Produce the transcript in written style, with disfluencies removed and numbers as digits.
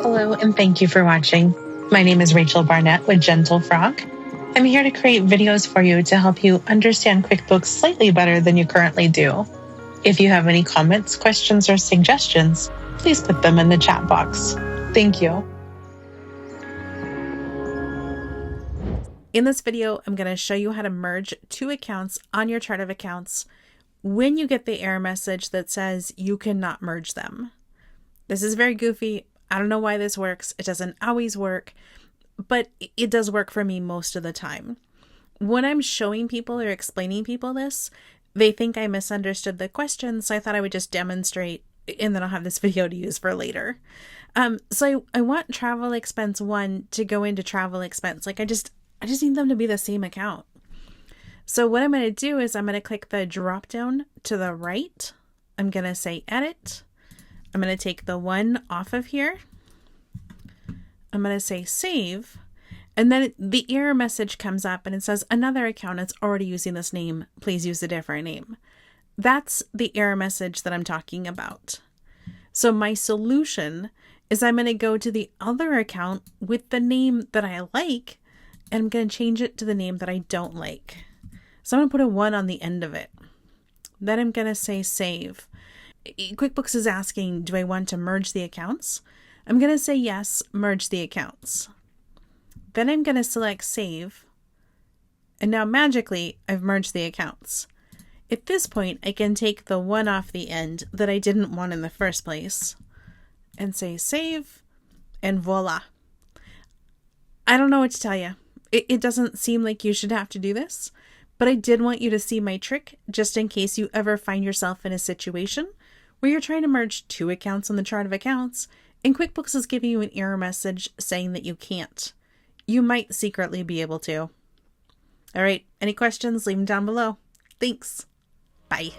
Hello, and thank you for watching. My name is Rachel Barnett with Gentle Frog. I'm here to create videos for you to help you understand QuickBooks slightly better than you currently do. If you have any comments, questions, or suggestions, please put them in the chat box. Thank you. In this video, I'm going to show you how to merge two accounts on your chart of accounts when you get the error message that says you cannot merge them. This is very goofy. I don't know why this works. It doesn't always work, but it does work for me most of the time. When I'm showing people or explaining people this, they think I misunderstood the question, so I thought I would just demonstrate, and then I'll have this video to use for later. So I want travel expense 1 to go into travel expense. Like I just need them to be the same account. So what I'm going to do is I'm going to click the drop down to the right. I'm going to say edit. I'm going to take the 1 off of here. I'm going to say save. And then the error message comes up and it says another account is already using this name. Please use a different name. That's the error message that I'm talking about. So my solution is I'm going to go to the other account with the name that I like, and I'm going to change it to the name that I don't like. So I'm going to put a 1 on the end of it. Then I'm going to say save. QuickBooks is asking, do I want to merge the accounts? I'm going to say yes, merge the accounts. Then I'm going to select save. And now magically, I've merged the accounts. At this point, I can take the 1 off the end that I didn't want in the first place and say save, and voila. I don't know what to tell you. It doesn't seem like you should have to do this, but I did want you to see my trick just in case you ever find yourself in a situation where you're trying to merge 2 accounts on the chart of accounts and QuickBooks is giving you an error message saying that you can't. You might secretly be able to. All right, any questions? Leave them down below. Thanks. Bye.